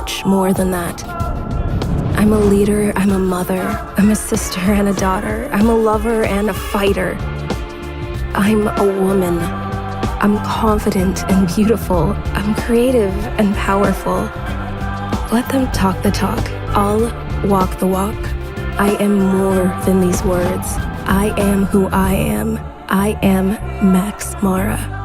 much more than that. I'm a leader, I'm a mother, I'm a sister and a daughter, I'm a lover and a fighter. I'm a woman. I'm confident and beautiful. I'm creative and powerful. Let them talk the talk. I'll walk the walk. I am more than these words. I am who I am. I am Max Mara.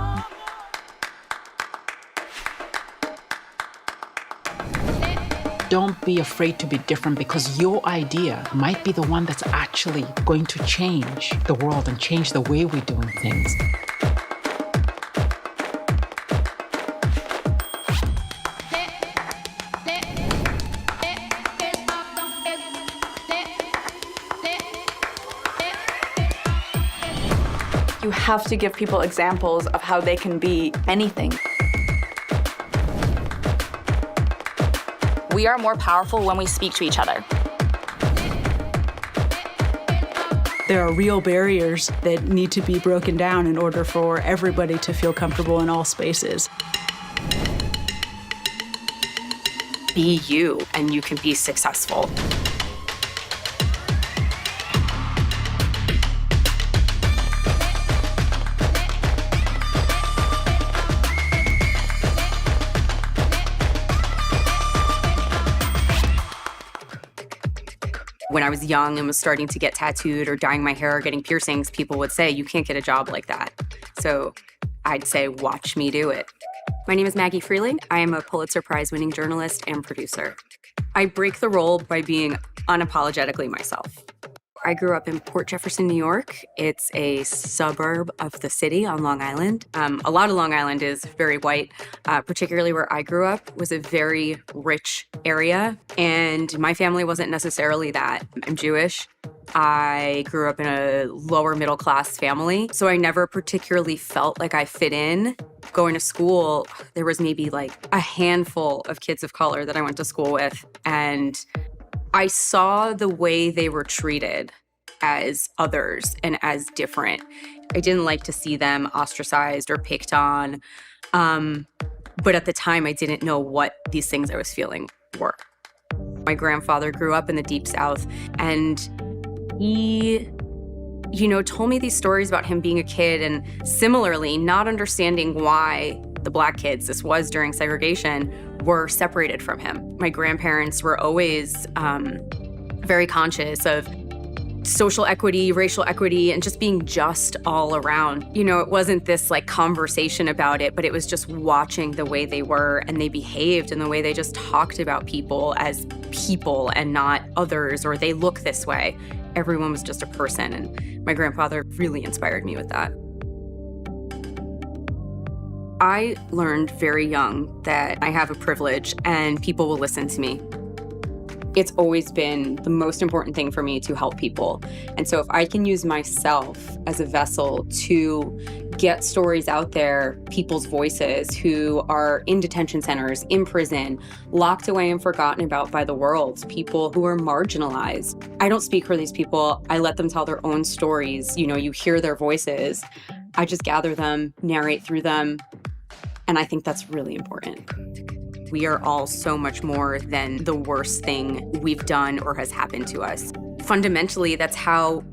Don't be afraid to be different, because your idea might be the one that's actually going to change the world and change the way we're doing things. You have to give people examples of how they can be anything. We are more powerful when we speak to each other. There are real barriers that need to be broken down in order for everybody to feel comfortable in all spaces. Be you, and you can be successful. When I was young and was starting to get tattooed or dyeing my hair or getting piercings, people would say, you can't get a job like that. So I'd say, watch me do it. My name is Maggie Freleng. I am a Pulitzer Prize-winning journalist and producer. I break the role by being unapologetically myself. I grew up in Port Jefferson, New York. It's a suburb of the city on Long Island. A lot of Long Island is very white, particularly where I grew up was a very rich area, and my family wasn't necessarily that. I'm Jewish. I grew up in a lower middle class family, so I never particularly felt like I fit in. Going to school, there was maybe like a handful of kids of color that I went to school with, and I saw the way they were treated as others and as different. I didn't like to see them ostracized or picked on. But at the time, I didn't know what these things I was feeling were. My grandfather grew up in the Deep South, and he, told me these stories about him being a kid and similarly not understanding why the Black kids, this was during segregation, were separated from him. My grandparents were always very conscious of social equity, racial equity, and just being just all around. It wasn't this like conversation about it, but it was just watching the way they were and they behaved and the way they just talked about people as people and not others, or they look this way. Everyone was just a person, and my grandfather really inspired me with that. I learned very young that I have a privilege and people will listen to me. It's always been the most important thing for me to help people. And so if I can use myself as a vessel to get stories out there, people's voices who are in detention centers, in prison, locked away and forgotten about by the world, people who are marginalized. I don't speak for these people. I let them tell their own stories. You hear their voices. I just gather them, narrate through them. And I think that's really important. We are all so much more than the worst thing we've done or has happened to us. Fundamentally, that's how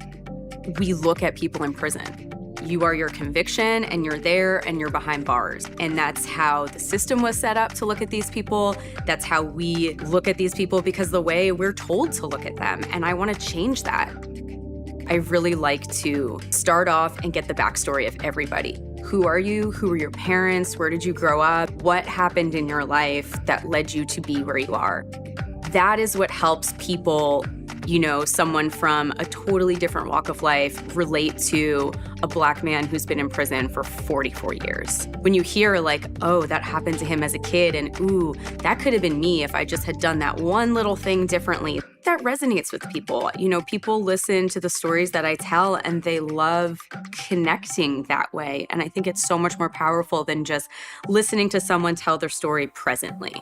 we look at people in prison. You are your conviction, and you're there, and you're behind bars. And that's how the system was set up to look at these people. That's how we look at these people, because the way we're told to look at them. And I want to change that. I really like to start off and get the backstory of everybody. Who are you? Who are your parents? Where did you grow up? What happened in your life that led you to be where you are? That is what helps people, someone from a totally different walk of life relate to a Black man who's been in prison for 44 years. When you hear like, oh, that happened to him as a kid, and ooh, that could have been me if I just had done that one little thing differently, that resonates with people. People listen to the stories that I tell and they love connecting that way. And I think it's so much more powerful than just listening to someone tell their story presently.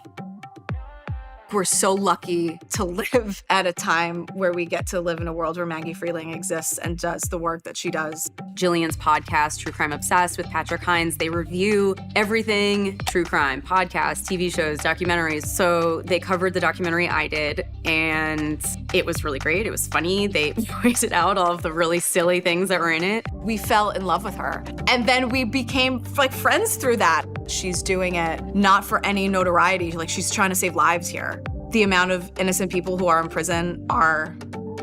We're so lucky to live at a time where we get to live in a world where Maggie Freleng exists and does the work that she does. Jillian's podcast, True Crime Obsessed with Patrick Hines, they review everything true crime, podcasts, TV shows, documentaries. So they covered the documentary I did, and it was really great. It was funny. They pointed out all of the really silly things that were in it. We fell in love with her. And then we became like friends through that. She's doing it not for any notoriety. Like, she's trying to save lives here. The amount of innocent people who are in prison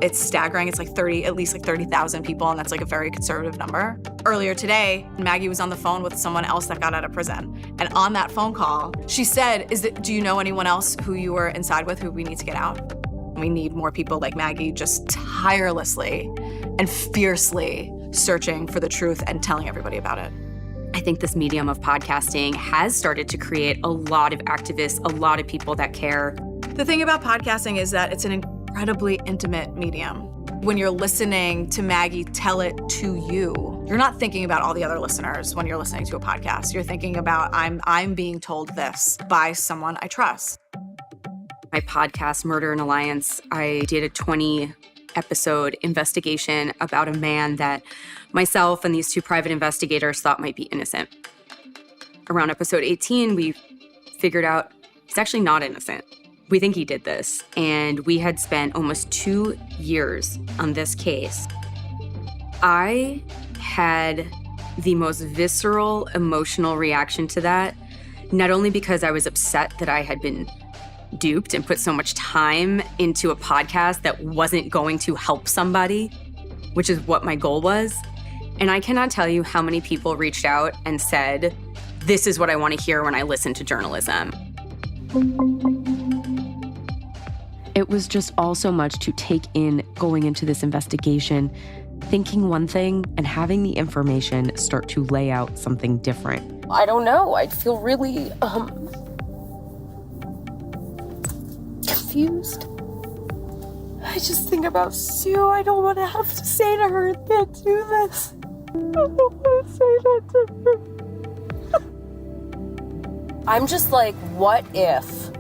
it's staggering. It's like at least 30,000 people, and that's like a very conservative number. Earlier today, Maggie was on the phone with someone else that got out of prison. And on that phone call, she said, do you know anyone else who you were inside with who we need to get out? We need more people like Maggie just tirelessly and fiercely searching for the truth and telling everybody about it. I think this medium of podcasting has started to create a lot of activists, a lot of people that care. The thing about podcasting is that it's an incredibly intimate medium. When you're listening to Maggie tell it to you, you're not thinking about all the other listeners when you're listening to a podcast. You're thinking about, I'm being told this by someone I trust. My podcast, Murder and Alliance, I did a 20-episode investigation about a man that myself and these two private investigators thought might be innocent. Around episode 18, we figured out he's actually not innocent. We think he did this, and we had spent almost 2 years on this case. I had the most visceral, emotional reaction to that, not only because I was upset that I had been duped and put so much time into a podcast that wasn't going to help somebody, which is what my goal was. And I cannot tell you how many people reached out and said, this is what I want to hear when I listen to journalism. It was just all so much to take in going into this investigation, thinking one thing and having the information start to lay out something different. I don't know. I feel really, confused. I just think about Sue. I don't want to have to say to her, can't do this. I don't want to say that to her. I'm just like, what if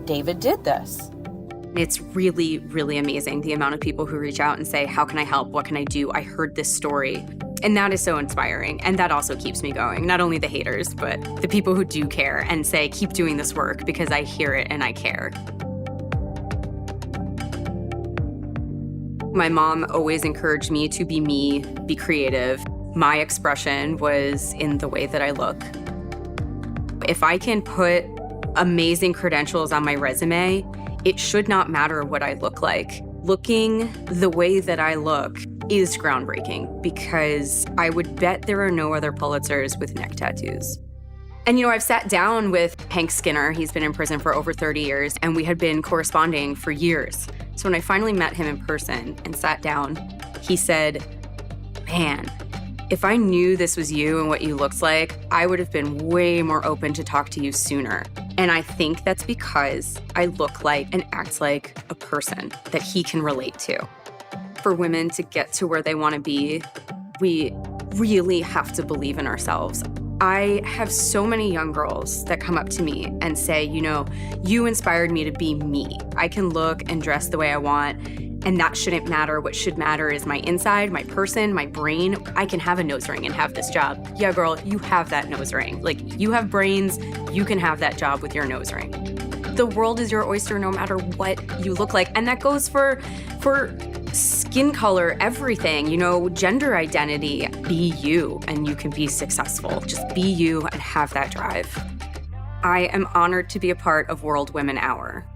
David did this? It's really, really amazing, the amount of people who reach out and say, how can I help? What can I do? I heard this story. And that is so inspiring. And that also keeps me going. Not only the haters, but the people who do care and say, keep doing this work because I hear it and I care. My mom always encouraged me to be me, be creative. My expression was in the way that I look. If I can put amazing credentials on my resume, it should not matter what I look like. Looking the way that I look is groundbreaking because I would bet there are no other Pulitzers with neck tattoos. And I've sat down with Hank Skinner. He's been in prison for over 30 years, and we had been corresponding for years. So when I finally met him in person and sat down, he said, man, if I knew this was you and what you looked like, I would have been way more open to talk to you sooner. And I think that's because I look like and act like a person that he can relate to. For women to get to where they want to be, we really have to believe in ourselves. I have so many young girls that come up to me and say, you inspired me to be me. I can look and dress the way I want, and that shouldn't matter. What should matter is my inside, my person, my brain. I can have a nose ring and have this job. Yeah, girl, you have that nose ring. Like, you have brains, you can have that job with your nose ring. The world is your oyster no matter what you look like. And that goes for skin color, everything, gender identity. Be you and you can be successful. Just be you and have that drive. I am honored to be a part of World Women Hour.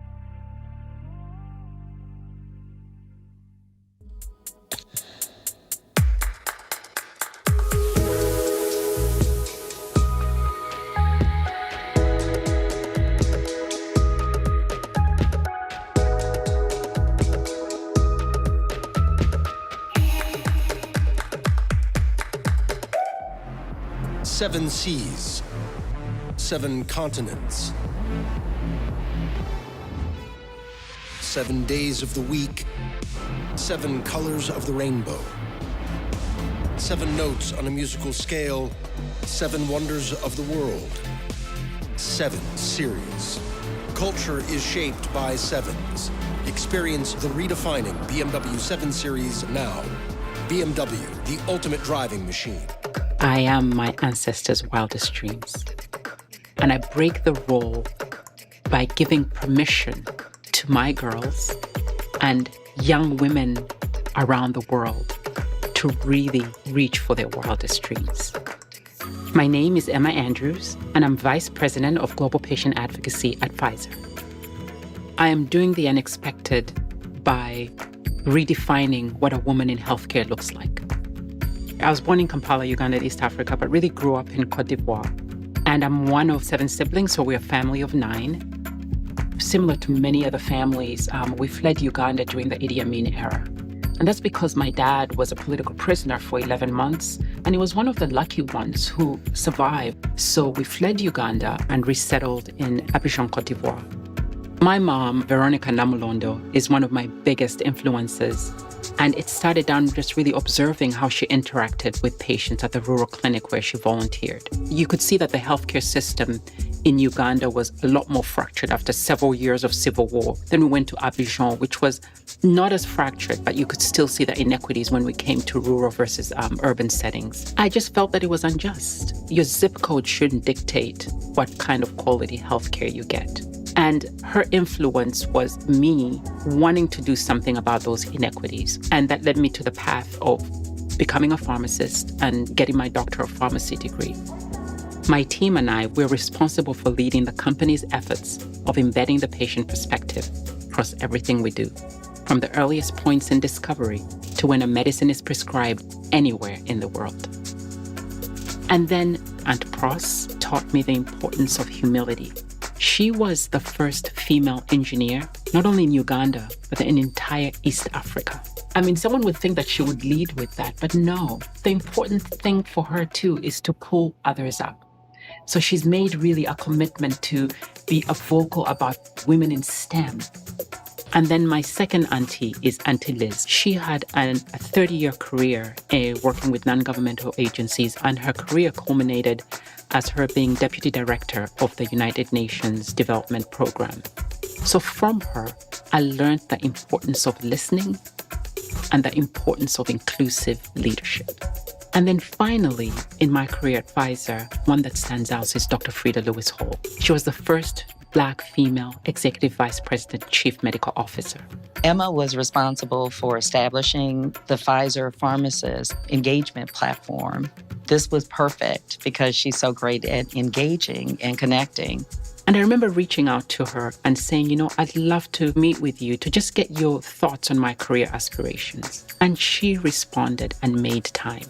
Seven seas, 7 continents, 7 days of the week, 7 colors of the rainbow, 7 notes on a musical scale, 7 wonders of the world, 7 series, Culture is shaped by sevens. Experience the redefining BMW 7 Series now. BMW, the ultimate driving machine. I am my ancestors' wildest dreams. And I break the role by giving permission to my girls and young women around the world to really reach for their wildest dreams. My name is Emma Andrews, and I'm Vice President of Global Patient Advocacy at Pfizer. I am doing the unexpected by redefining what a woman in healthcare looks like. I was born in Kampala, Uganda, East Africa, but really grew up in Côte d'Ivoire. And I'm one of 7 siblings, so we're a family of 9. Similar to many other families, we fled Uganda during the Idi Amin era. And that's because my dad was a political prisoner for 11 months, and he was one of the lucky ones who survived. So we fled Uganda and resettled in Abidjan, Côte d'Ivoire. My mom, Veronica Namulondo, is one of my biggest influences. And it started down just really observing how she interacted with patients at the rural clinic where she volunteered. You could see that the healthcare system in Uganda was a lot more fractured after several years of civil war. Then we went to Abidjan, which was not as fractured, but you could still see the inequities when we came to rural versus urban settings. I just felt that it was unjust. Your zip code shouldn't dictate what kind of quality healthcare you get. And her influence was me wanting to do something about those inequities. And that led me to the path of becoming a pharmacist and getting my Doctor of Pharmacy degree. My team and I, we're responsible for leading the company's efforts of embedding the patient perspective across everything we do, from the earliest points in discovery to when a medicine is prescribed anywhere in the world. And then Aunt Pros taught me the importance of humility. She was the first female engineer, not only in Uganda, but in entire East Africa. I mean, someone would think that she would lead with that, but no. The important thing for her, too, is to pull others up. So she's made really a commitment to be a vocal about women in STEM. And then my second auntie is Auntie Liz. She had a 30-year career working with non-governmental agencies, and her career culminated as her being Deputy Director of the United Nations Development Program. So from her, I learned the importance of listening and the importance of inclusive leadership. And then finally, in my career at Pfizer, one that stands out is Dr. Frida Lewis Hall. She was the first Black female Executive Vice President Chief Medical Officer. Emma was responsible for establishing the Pfizer Pharmacist engagement platform. This was perfect because she's so great at engaging and connecting. And I remember reaching out to her and saying, you know, I'd love to meet with you to just get your thoughts on my career aspirations. And she responded and made time.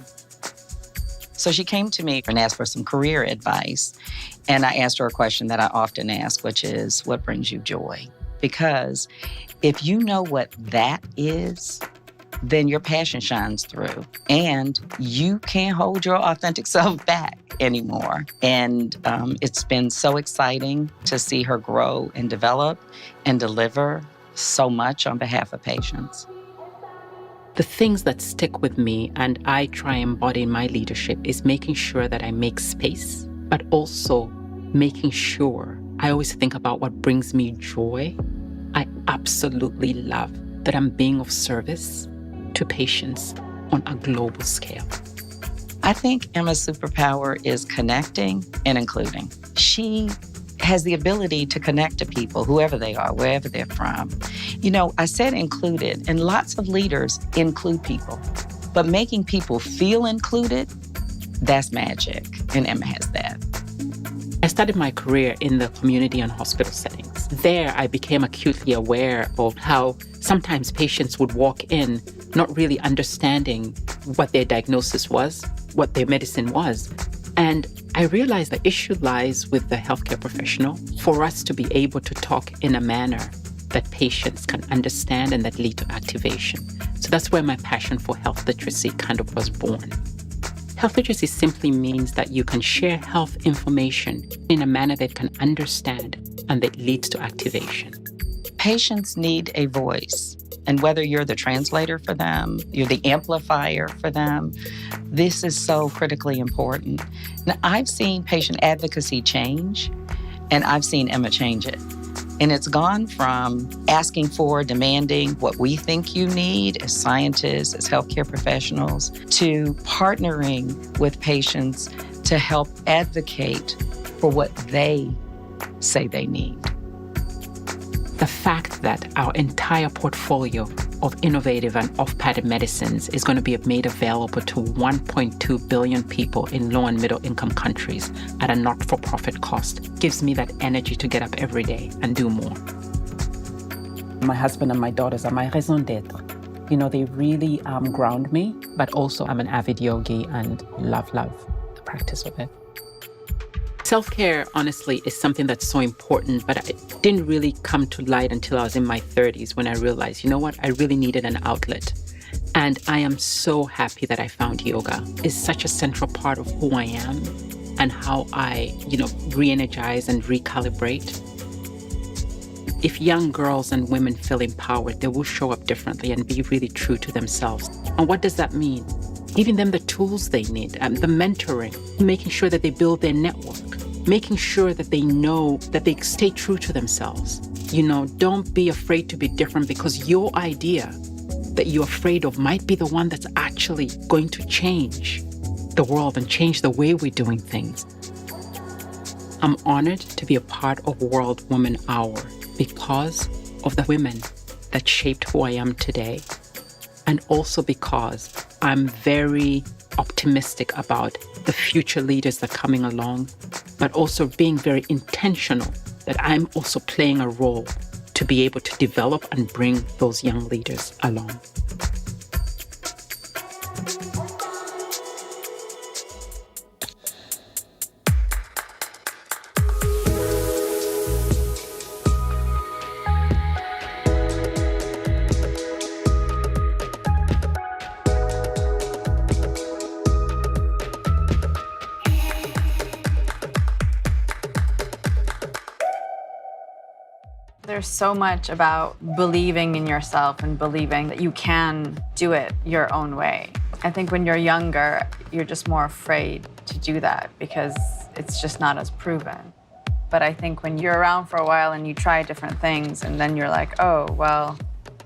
So she came to me and asked for some career advice. And I asked her a question that I often ask, which is, what brings you joy? Because if you know what that is, then your passion shines through and you can't hold your authentic self back anymore. And it's been so exciting to see her grow and develop and deliver so much on behalf of patients. The things that stick with me and I try and embody in my leadership is making sure that I make space, but also making sure I always think about what brings me joy. I absolutely love that I'm being of service to patients on a global scale. I think Emma's superpower is connecting and including. She has the ability to connect to people, whoever they are, wherever they're from. You know, I said included, and lots of leaders include people. But making people feel included, that's magic, and Emma has that. I started my career in the community and hospital settings. There, I became acutely aware of how sometimes patients would walk in not really understanding what their diagnosis was, what their medicine was. And I realized the issue lies with the healthcare professional for us to be able to talk in a manner that patients can understand and that lead to activation. So that's where my passion for health literacy kind of was born. Health literacy simply means that you can share health information in a manner that can understand and that leads to activation. Patients need a voice. And whether you're the translator for them, you're the amplifier for them, this is so critically important. Now, I've seen patient advocacy change, and I've seen Emma change it. And it's gone from asking for, demanding what we think you need as scientists, as healthcare professionals, to partnering with patients to help advocate for what they say they need. The fact that our entire portfolio of innovative and off-patent medicines is going to be made available to 1.2 billion people in low and middle income countries at a not-for-profit cost gives me that energy to get up every day and do more. My husband and my daughters are my raison d'etre. You know, they really ground me. But also I'm an avid yogi and love the practice of it. Self-care, honestly, is something that's so important, but it didn't really come to light until I was in my 30s when I realized, you know what, I really needed an outlet. And I am so happy that I found yoga. It's such a central part of who I am and how I, re-energize and recalibrate. If young girls and women feel empowered, they will show up differently and be really true to themselves. And what does that mean? Giving them the tools they need, the mentoring, making sure that they build their network, making sure that they know that they stay true to themselves. Don't be afraid to be different, because your idea that you're afraid of might be the one that's actually going to change the world and change the way we're doing things. I'm honored to be a part of World Woman Hour because of the women that shaped who I am today, and also because I'm very optimistic about the future leaders that are coming along, but also being very intentional that I'm also playing a role to be able to develop and bring those young leaders along. There's so much about believing in yourself and believing that you can do it your own way. I think when you're younger, you're just more afraid to do that because it's just not as proven. But I think when you're around for a while and you try different things and then you're like, oh, well,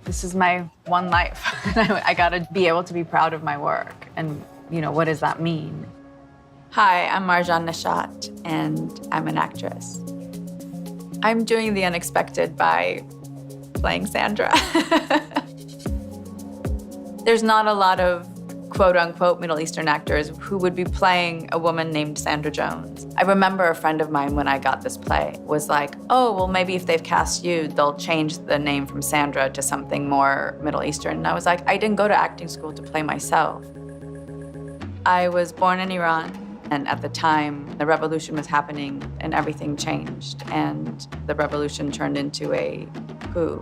this is my one life. I gotta be able to be proud of my work. And, what does that mean? Hi, I'm Marjan Neshat, and I'm an actress. I'm doing the unexpected by playing Sandra. There's not a lot of quote-unquote Middle Eastern actors who would be playing a woman named Sandra Jones. I remember a friend of mine when I got this play was like, oh, well, maybe if they've cast you, they'll change the name from Sandra to something more Middle Eastern. And I was like, I didn't go to acting school to play myself. I was born in Iran. And at the time, the revolution was happening and everything changed. And the revolution turned into a coup.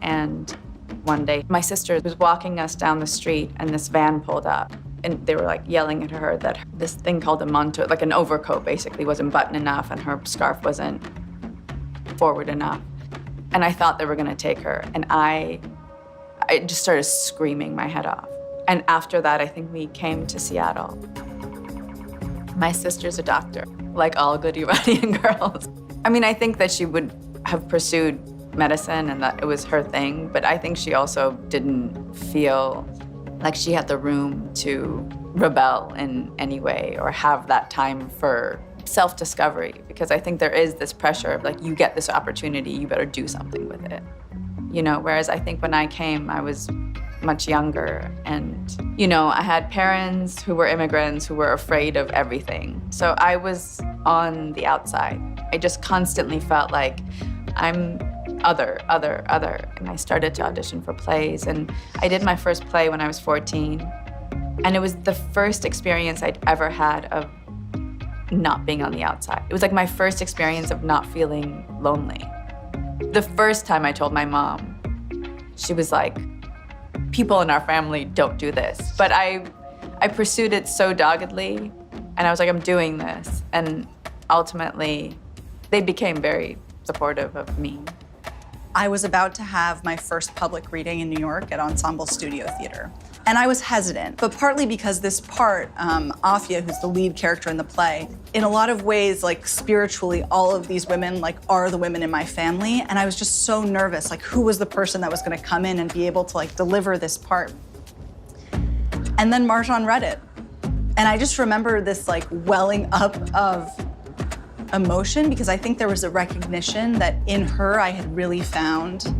And one day, my sister was walking us down the street and this van pulled up. And they were like yelling at her that this thing called a manto, like an overcoat basically, wasn't buttoned enough and her scarf wasn't forward enough. And I thought they were gonna take her. And I just started screaming my head off. And after that, I think we came to Seattle. My sister's a doctor, like all good Iranian girls. I mean, I think that she would have pursued medicine and that it was her thing, but I think she also didn't feel like she had the room to rebel in any way or have that time for self-discovery, because I think there is this pressure of like, you get this opportunity, you better do something with it. Whereas I think when I came, I was much younger and, I had parents who were immigrants who were afraid of everything. So I was on the outside. I just constantly felt like I'm other. And I started to audition for plays. And I did my first play when I was 14. And it was the first experience I'd ever had of not being on the outside. It was like my first experience of not feeling lonely. The first time I told my mom, she was like, people in our family don't do this. But I pursued it so doggedly, and I was like, I'm doing this. And ultimately, they became very supportive of me. I was about to have my first public reading in New York at Ensemble Studio Theater. And I was hesitant, but partly because this part, Afia, who's the lead character in the play, in a lot of ways, like spiritually, all of these women like are the women in my family. And I was just so nervous, like who was the person that was gonna come in and be able to like deliver this part? And then Marjan read it. And I just remember this like welling up of emotion because I think there was a recognition that in her I had really found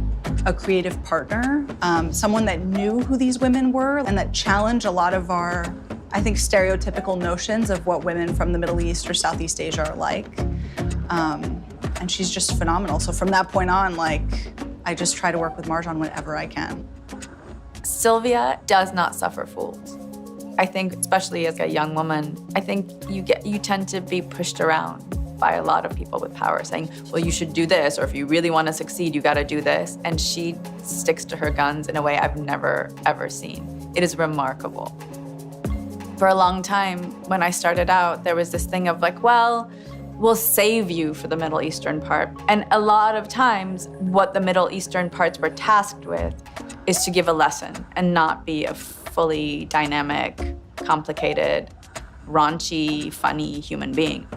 a creative partner, someone that knew who these women were and that challenged a lot of our, I think, stereotypical notions of what women from the Middle East or Southeast Asia are like. And she's just phenomenal. So from that point on, like, I just try to work with Marjan whenever I can. Sylvia does not suffer fools. I think, especially as a young woman, I think you tend to be pushed around by a lot of people with power saying, well, you should do this, or if you really want to succeed, you got to do this. And she sticks to her guns in a way I've never, ever seen. It is remarkable. For a long time, when I started out, there was this thing of like, well, we'll save you for the Middle Eastern part. And a lot of times, what the Middle Eastern parts were tasked with is to give a lesson and not be a fully dynamic, complicated, raunchy, funny human being.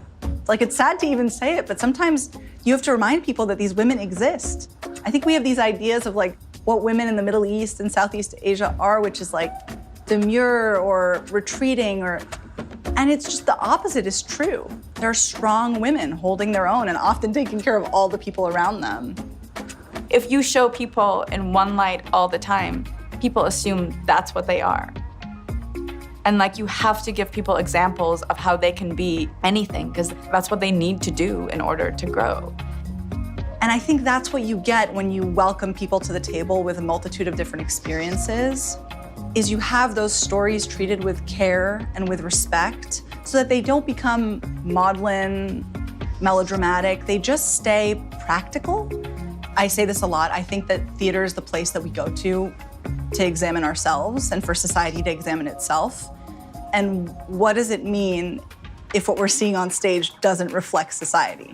Like, it's sad to even say it, but sometimes you have to remind people that these women exist. I think we have these ideas of like what women in the Middle East and Southeast Asia are, which is like demure or retreating and it's just the opposite is true. They're strong women holding their own and often taking care of all the people around them. If you show people in one light all the time, people assume that's what they are. And like you have to give people examples of how they can be anything because that's what they need to do in order to grow. And I think that's what you get when you welcome people to the table with a multitude of different experiences, is you have those stories treated with care and with respect so that they don't become maudlin, melodramatic, they just stay practical. I say this a lot, I think that theater is the place that we go to examine ourselves and for society to examine itself. And what does it mean if what we're seeing on stage doesn't reflect society?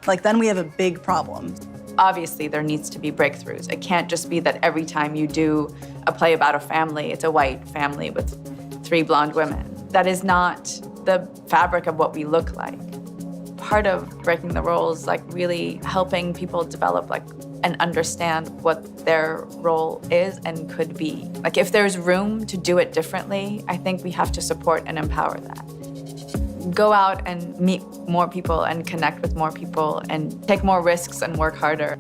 Like, then we have a big problem. Obviously, there needs to be breakthroughs. It can't just be that every time you do a play about a family, it's a white family with 3 blonde women. That is not the fabric of what we look like. Part of breaking the rules, like really helping people develop like and understand what their role is and could be. Like if there's room to do it differently, I think we have to support and empower that. Go out and meet more people and connect with more people and take more risks and work harder.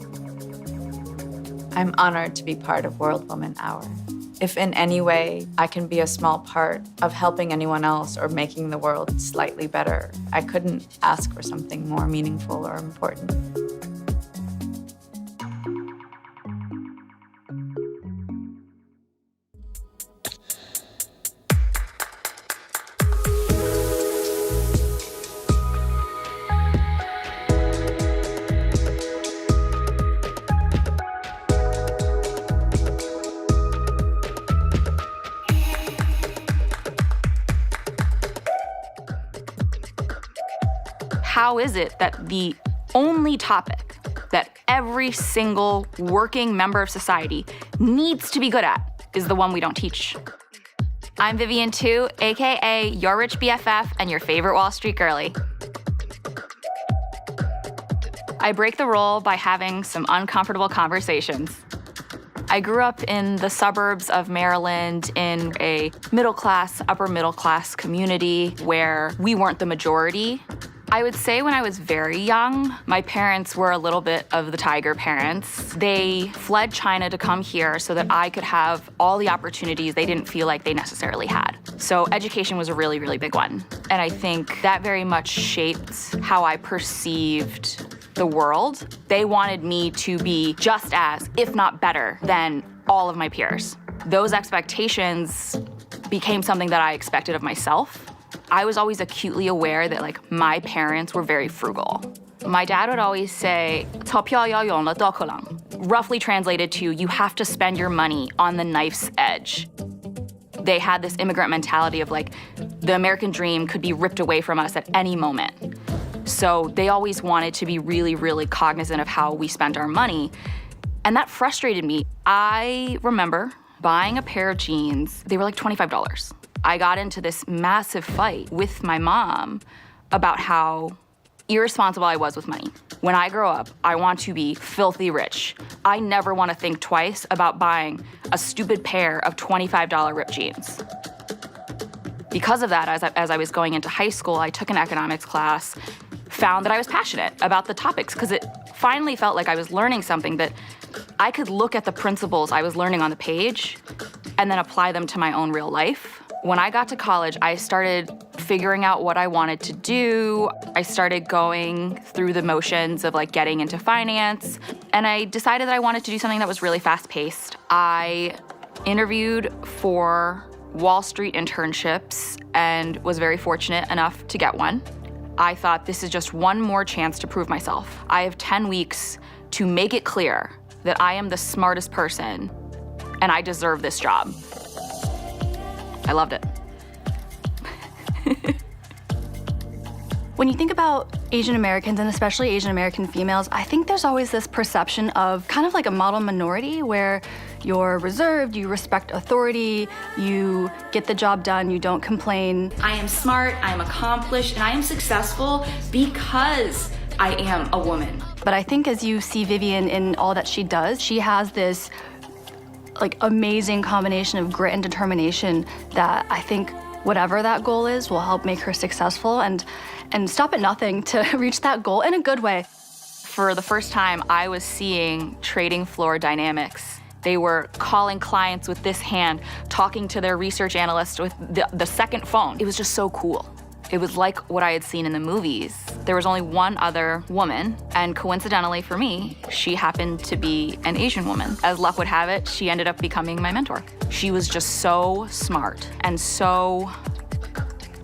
I'm honored to be part of World Woman Hour. If in any way I can be a small part of helping anyone else or making the world slightly better, I couldn't ask for something more meaningful or important. How is it that the only topic that every single working member of society needs to be good at is the one we don't teach? I'm Vivian Tu, AKA your Rich BFF and your favorite Wall Street girly. I break the rule by having some uncomfortable conversations. I grew up in the suburbs of Maryland in a middle-class, upper-middle-class community where we weren't the majority. I would say when I was very young, my parents were a little bit of the tiger parents. They fled China to come here so that I could have all the opportunities they didn't feel like they necessarily had. So education was a really, really big one. And I think that very much shaped how I perceived the world. They wanted me to be just as, if not better, than all of my peers. Those expectations became something that I expected of myself. I was always acutely aware that like my parents were very frugal. My dad would always say, 钞票要用了刀口上, roughly translated to, you have to spend your money on the knife's edge. They had this immigrant mentality of like, the American dream could be ripped away from us at any moment. So they always wanted to be really, really cognizant of how we spent our money. And that frustrated me. I remember buying a pair of jeans. They were like $25. I got into this massive fight with my mom about how irresponsible I was with money. When I grow up, I want to be filthy rich. I never want to think twice about buying a stupid pair of $25 ripped jeans. Because of that, as I was going into high school, I took an economics class, found that I was passionate about the topics because it finally felt like I was learning something that I could look at the principles I was learning on the page and then apply them to my own real life. When I got to college, I started figuring out what I wanted to do. I started going through the motions of like getting into finance, and I decided that I wanted to do something that was really fast-paced. I interviewed for Wall Street internships and was very fortunate enough to get one. I thought this is just one more chance to prove myself. I have 10 weeks to make it clear that I am the smartest person and I deserve this job. I loved it. When you think about Asian Americans, and especially Asian American females, I think there's always this perception of kind of like a model minority where you're reserved, you respect authority, you get the job done, you don't complain. I am smart, I am accomplished, and I am successful because I am a woman. But I think as you see Vivian in all that she does, she has this like amazing combination of grit and determination that I think whatever that goal is will help make her successful and stop at nothing to reach that goal in a good way. For the first time, I was seeing trading floor dynamics. They were calling clients with this hand, talking to their research analyst with the second phone. It was just so cool. It was like what I had seen in the movies. There was only one other woman, and coincidentally for me, she happened to be an Asian woman. As luck would have it, she ended up becoming my mentor. She was just so smart and so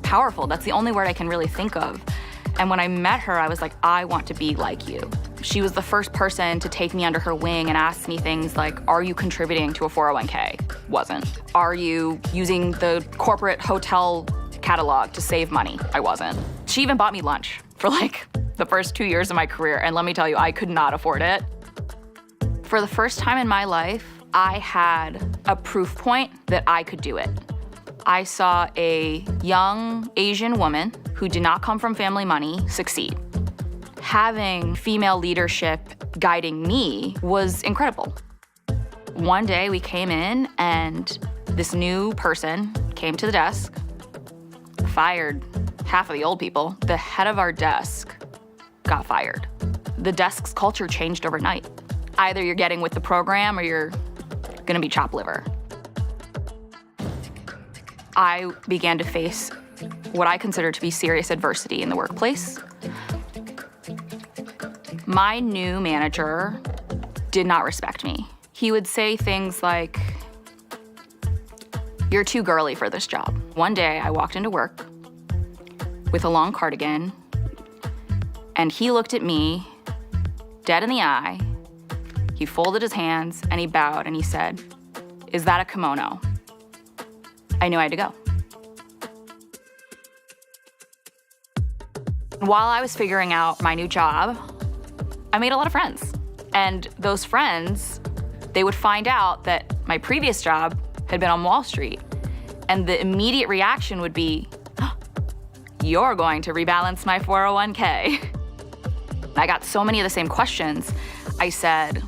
powerful. That's the only word I can really think of. And when I met her, I was like, I want to be like you. She was the first person to take me under her wing and ask me things like, are you contributing to a 401k? Wasn't. Are you using the corporate hotel catalog to save money? I wasn't. She even bought me lunch for like the first 2 years of my career, and let me tell you, I could not afford it. For the first time in my life, I had a proof point that I could do it. I saw a young Asian woman who did not come from family money succeed. Having female leadership guiding me was incredible. One day we came in and this new person came to the desk, fired half of the old people. The head of our desk got fired. The desk's culture changed overnight. Either you're getting with the program or you're gonna be chopped liver. I began to face what I consider to be serious adversity in the workplace. My new manager did not respect me. He would say things like, you're too girly for this job. One day I walked into work with a long cardigan, and he looked at me dead in the eye. He folded his hands and he bowed and he said, is that a kimono? I knew I had to go. While I was figuring out my new job, I made a lot of friends. And those friends, they would find out that my previous job had been on Wall Street. And the immediate reaction would be, oh, you're going to rebalance my 401k. I got so many of the same questions. I said,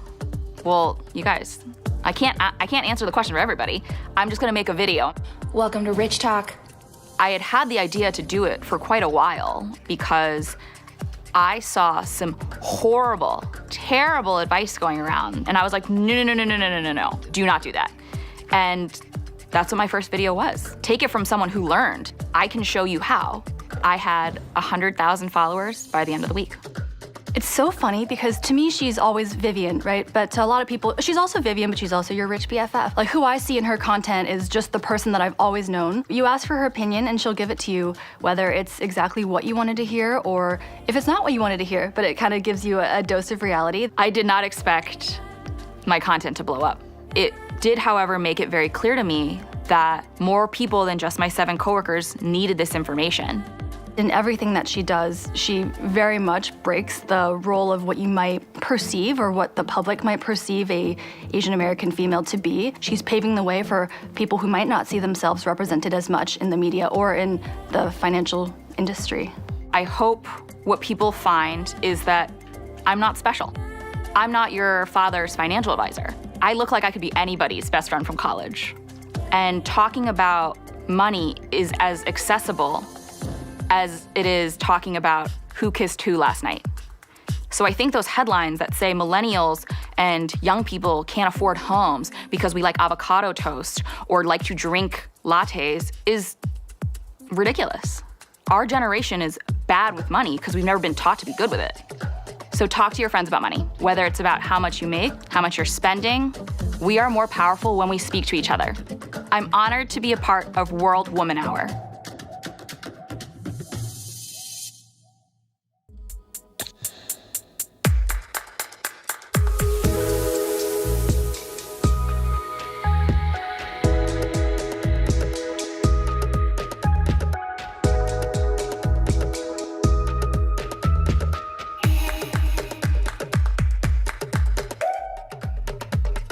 well, you guys, I can't answer the question for everybody. I'm just gonna make a video. Welcome to Rich Talk. I had the idea to do it for quite a while because I saw some horrible, terrible advice going around. And I was like, no, do not do that. And that's what my first video was. Take it from someone who learned. I can show you how. I had 100,000 followers by the end of the week. It's so funny because to me, she's always Vivian, right? But to a lot of people, she's also Vivian, but she's also your Rich BFF. Like who I see in her content is just the person that I've always known. You ask for her opinion and she'll give it to you, whether it's exactly what you wanted to hear or if it's not what you wanted to hear, but it kind of gives you a dose of reality. I did not expect my content to blow up. It did, however, make it very clear to me that more people than just my 7 coworkers needed this information. In everything that she does, she very much breaks the role of what you might perceive or what the public might perceive a Asian American female to be. She's paving the way for people who might not see themselves represented as much in the media or in the financial industry. I hope what people find is that I'm not special. I'm not your father's financial advisor. I look like I could be anybody's best friend from college. And talking about money is as accessible as it is talking about who kissed who last night. So I think those headlines that say millennials and young people can't afford homes because we like avocado toast or like to drink lattes is ridiculous. Our generation is bad with money because we've never been taught to be good with it. So talk to your friends about money, whether it's about how much you make, how much you're spending. We are more powerful when we speak to each other. I'm honored to be a part of World Woman Hour.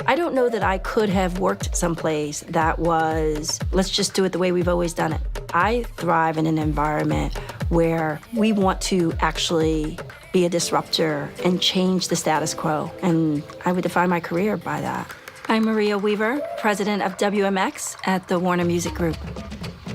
I don't know that I could have worked someplace that was, let's just do it the way we've always done it. I thrive in an environment where we want to actually be a disruptor and change the status quo. And I would define my career by that. I'm Maria Weaver, president of WMX at the Warner Music Group.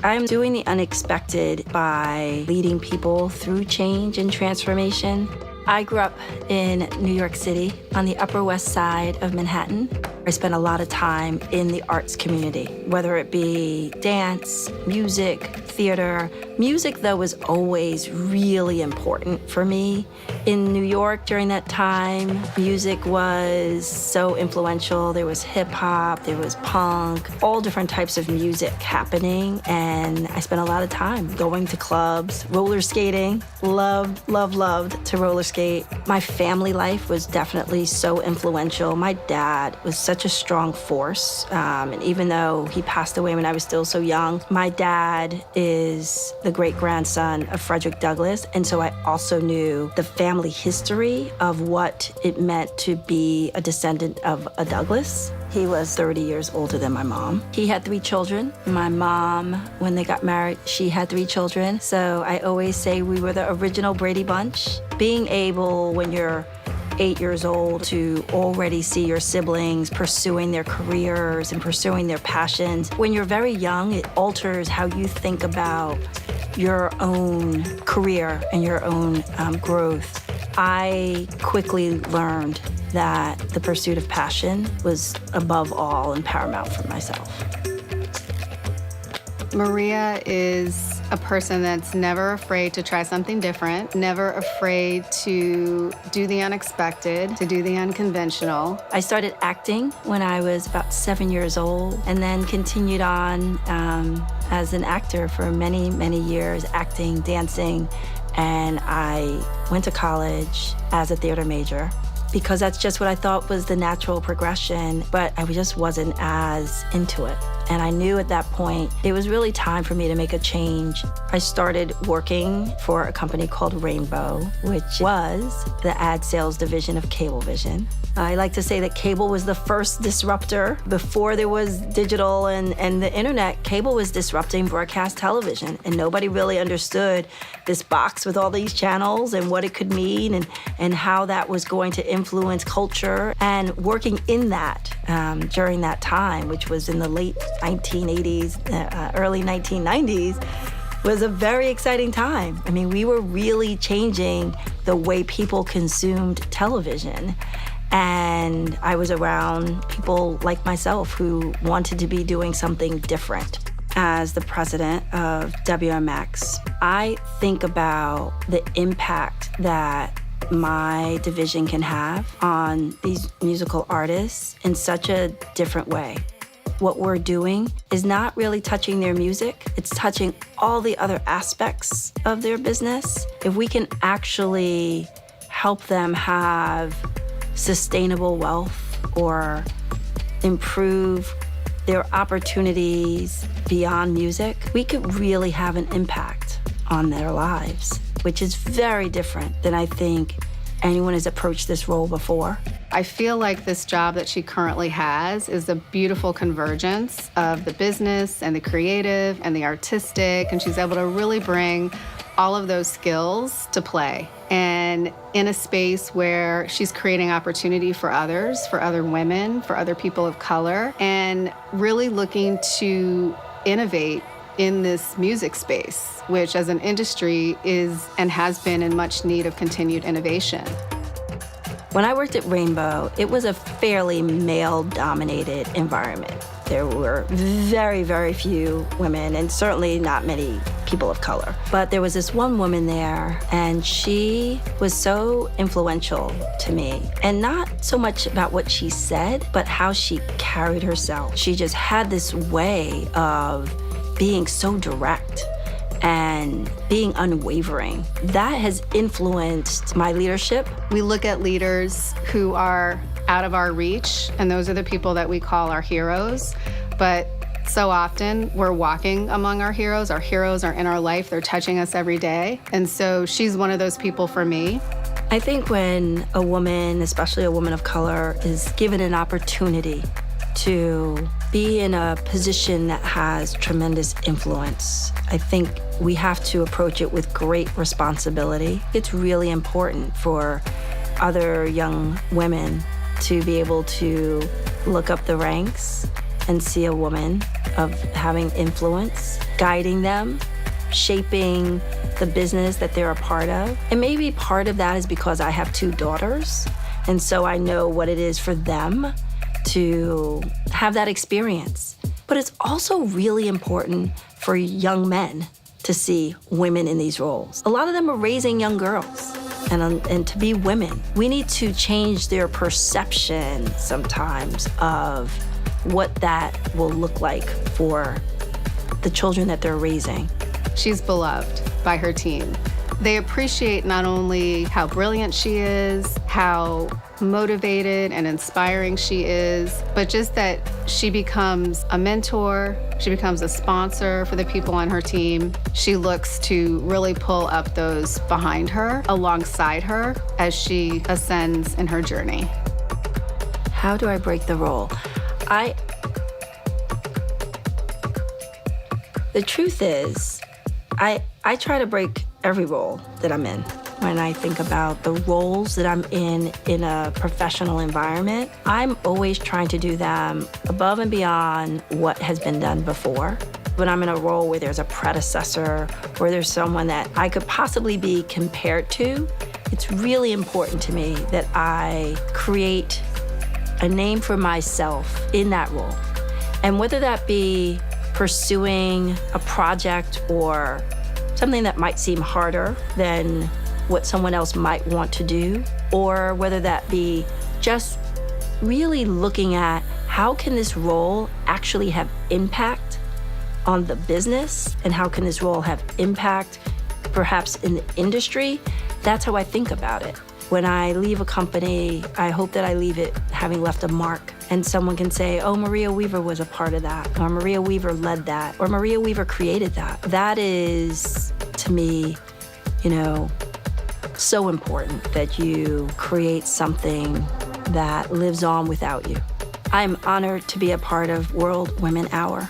I'm doing the unexpected by leading people through change and transformation. I grew up in New York City on the Upper West Side of Manhattan. I spent a lot of time in the arts community, whether it be dance, music, theater. Music, though, was always really important for me. In New York during that time, music was so influential. There was hip hop, there was punk, all different types of music happening. And I spent a lot of time going to clubs, roller skating. Loved to roller skate. My family life was definitely so influential. My dad was such a strong force. And even though he passed away when I was still so young, my dad is the great-grandson of Frederick Douglass. And so I also knew the family history of what it meant to be a descendant of a Douglass. He was 30 years older than my mom. He had 3 children. My mom, when they got married, she had 3 children. So I always say we were the original Brady Bunch. Being able, when you're 8 years old, to already see your siblings pursuing their careers and pursuing their passions. When you're very young, it alters how you think about your own career and your own growth. I quickly learned that the pursuit of passion was above all and paramount for myself. Maria is a person that's never afraid to try something different, never afraid to do the unexpected, to do the unconventional. I started acting when I was about 7 years old and then continued on as an actor for many, many years, acting, dancing, and I went to college as a theater major because that's just what I thought was the natural progression, but I just wasn't as into it. And I knew at that point it was really time for me to make a change. I started working for a company called Rainbow, which was the ad sales division of Cablevision. I like to say that cable was the first disruptor. Before there was digital and the internet, cable was disrupting broadcast television, and nobody really understood this box with all these channels and what it could mean and how that was going to influence culture. And working in that during that time, which was in the late 1980s, early 1990s, was a very exciting time. I mean, we were really changing the way people consumed television. And I was around people like myself who wanted to be doing something different. As the president of WMX, I think about the impact that my division can have on these musical artists in such a different way. What we're doing is not really touching their music, it's touching all the other aspects of their business. If we can actually help them have sustainable wealth or improve their opportunities beyond music, we could really have an impact on their lives, which is very different than I think anyone has approached this role before. I feel like this job that she currently has is a beautiful convergence of the business and the creative and the artistic, and she's able to really bring all of those skills to play. And in a space where she's creating opportunity for others, for other women, for other people of color, and really looking to innovate in this music space, which as an industry is and has been in much need of continued innovation. When I worked at Rainbow, it was a fairly male-dominated environment. There were very, very few women, and certainly not many people of color. But there was this one woman there, and she was so influential to me. And not so much about what she said, but how she carried herself. She just had this way of being so direct and being unwavering. That has influenced my leadership. We look at leaders who are out of our reach, and those are the people that we call our heroes. But so often we're walking among our heroes. Our heroes are in our life. They're touching us every day. And so she's one of those people for me. I think when a woman, especially a woman of color, is given an opportunity to be in a position that has tremendous influence, I think we have to approach it with great responsibility. It's really important for other young women to be able to look up the ranks and see a woman of having influence, guiding them, shaping the business that they're a part of. And maybe part of that is because I have two daughters, and so I know what it is for them to have that experience. But it's also really important for young men to see women in these roles. A lot of them are raising young girls. And to be women, we need to change their perception sometimes of what that will look like for the children that they're raising. She's beloved by her team. They appreciate not only how brilliant she is, how motivated and inspiring she is, but just that she becomes a mentor, she becomes a sponsor for the people on her team. She looks to really pull up those behind her, alongside her, as she ascends in her journey. How do I break the role? The truth is, I try to break every role that I'm in. When I think about the roles that I'm in a professional environment, I'm always trying to do them above and beyond what has been done before. When I'm in a role where there's a predecessor, or there's someone that I could possibly be compared to, it's really important to me that I create a name for myself in that role. And whether that be pursuing a project or something that might seem harder than what someone else might want to do, or whether that be just really looking at how can this role actually have impact on the business, and how can this role have impact perhaps in the industry. That's how I think about it. When I leave a company, I hope that I leave it having left a mark, and someone can say, oh, Maria Weaver was a part of that, or Maria Weaver led that, or Maria Weaver created that. That is, to me, so important that you create something that lives on without you. I'm honored to be a part of World Women Hour.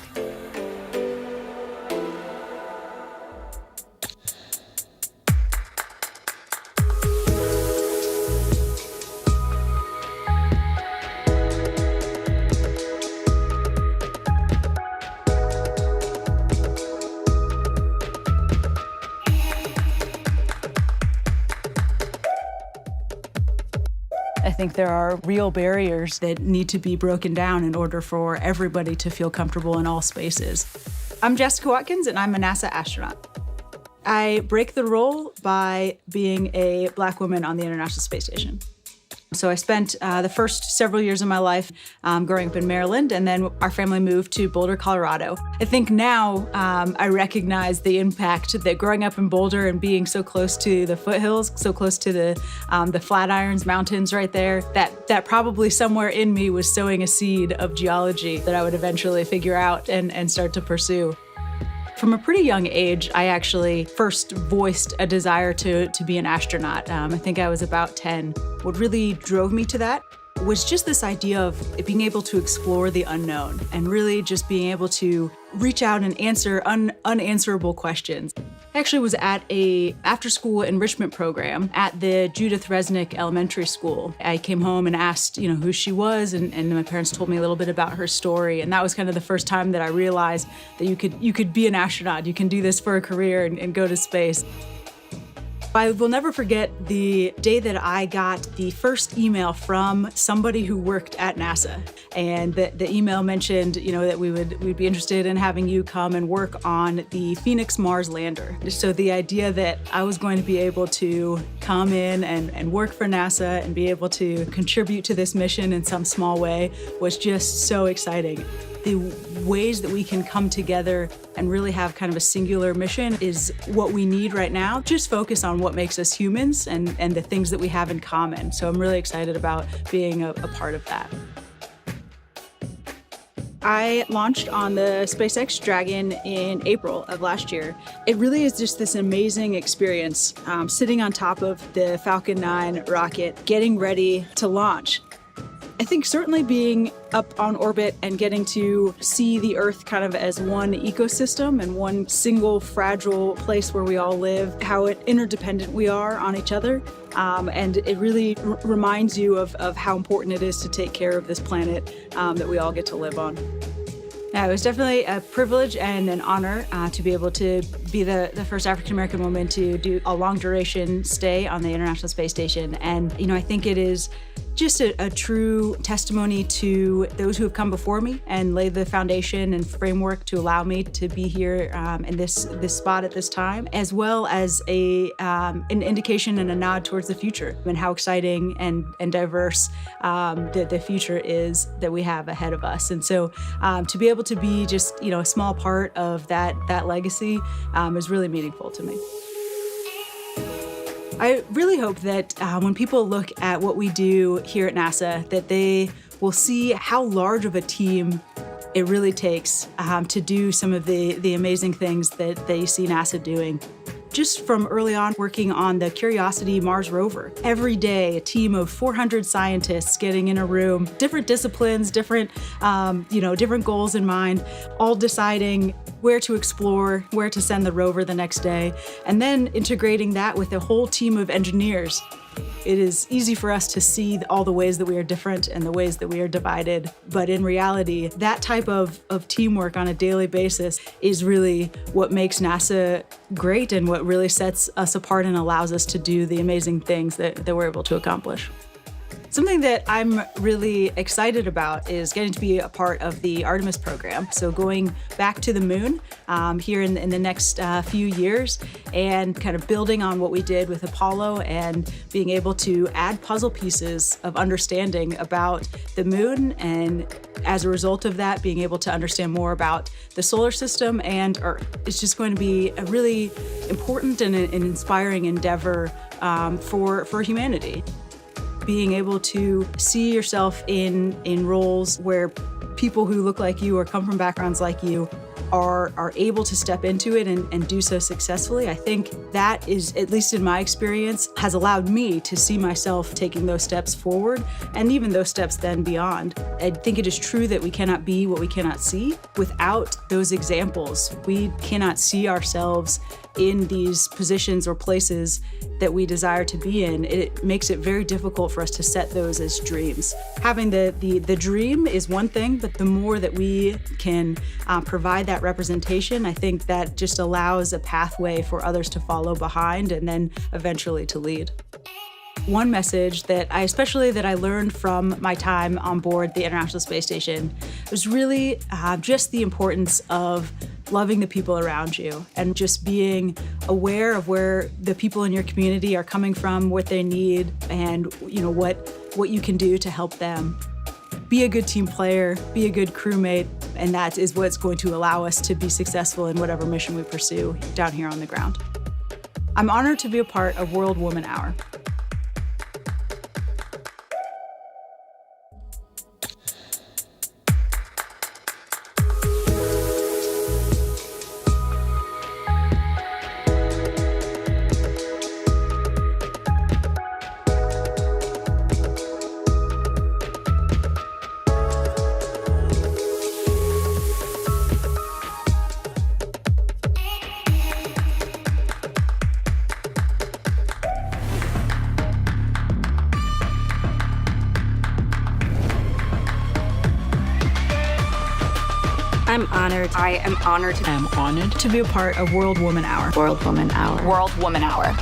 I think there are real barriers that need to be broken down in order for everybody to feel comfortable in all spaces. I'm Jessica Watkins, and I'm a NASA astronaut. I break the role by being a Black woman on the International Space Station. So I spent the first several years of my life growing up in Maryland, and then our family moved to Boulder, Colorado. I think now I recognize the impact that growing up in Boulder and being so close to the foothills, so close to the Flatirons Mountains right there, that probably somewhere in me was sowing a seed of geology that I would eventually figure out and start to pursue. From a pretty young age, I actually first voiced a desire to be an astronaut. I think I was about 10. What really drove me to that was just this idea of being able to explore the unknown and really just being able to reach out and answer unanswerable questions. I actually was at a after-school enrichment program at the Judith Resnick Elementary School. I came home and asked, who she was, and my parents told me a little bit about her story. And that was kind of the first time that I realized that you could be an astronaut. You can do this for a career and go to space. I will never forget the day that I got the first email from somebody who worked at NASA. And the email mentioned, that we'd be interested in having you come and work on the Phoenix Mars lander. So the idea that I was going to be able to come in and work for NASA and be able to contribute to this mission in some small way was just so exciting. The ways that we can come together and really have kind of a singular mission is what we need right now. Just focus on what makes us humans and the things that we have in common. So I'm really excited about being a part of that. I launched on the SpaceX Dragon in April of last year. It really is just this amazing experience, sitting on top of the Falcon 9 rocket, getting ready to launch. I think certainly being up on orbit and getting to see the Earth kind of as one ecosystem and one single fragile place where we all live, how interdependent we are on each other. And it really reminds you of how important it is to take care of this planet that we all get to live on. It was definitely a privilege and an honor to be able to be the first African-American woman to do a long-duration stay on the International Space Station. And, I think it is just a true testimony to those who have come before me and laid the foundation and framework to allow me to be here in this spot at this time, as well as an indication and a nod towards the future and how exciting and diverse the future is that we have ahead of us. And so to be able to be just, a small part of that legacy is really meaningful to me. I really hope that when people look at what we do here at NASA, that they will see how large of a team it really takes to do some of the amazing things that you see NASA doing. Just from early on working on the Curiosity Mars rover. Every day, a team of 400 scientists getting in a room, different disciplines, different goals in mind, all deciding where to explore, where to send the rover the next day, and then integrating that with a whole team of engineers. It is easy for us to see all the ways that we are different and the ways that we are divided. But in reality, that type of teamwork on a daily basis is really what makes NASA great and what really sets us apart and allows us to do the amazing things that we're able to accomplish. Something that I'm really excited about is getting to be a part of the Artemis program. So going back to the moon here in the next few years and kind of building on what we did with Apollo and being able to add puzzle pieces of understanding about the moon, and as a result of that, being able to understand more about the solar system and Earth. It's just going to be a really important and an inspiring endeavor for humanity. Being able to see yourself in roles where people who look like you or come from backgrounds like you are able to step into it and do so successfully. I think that is, at least in my experience, has allowed me to see myself taking those steps forward and even those steps then beyond. I think it is true that we cannot be what we cannot see. Without those examples, we cannot see ourselves in these positions or places that we desire to be in. It makes it very difficult for us to set those as dreams. Having the dream is one thing, but the more that we can provide that representation, I think that just allows a pathway for others to follow behind and then eventually to lead. One message that I learned from my time on board the International Space Station was really just the importance of loving the people around you and just being aware of where the people in your community are coming from, what they need, and what you can do to help them. Be a good team player, be a good crewmate, and that is what's going to allow us to be successful in whatever mission we pursue down here on the ground. I'm honored to be a part of World Woman Hour. I'm honored. I am honored. I am honored to be a part of World Woman Hour. World Woman Hour. World Woman Hour.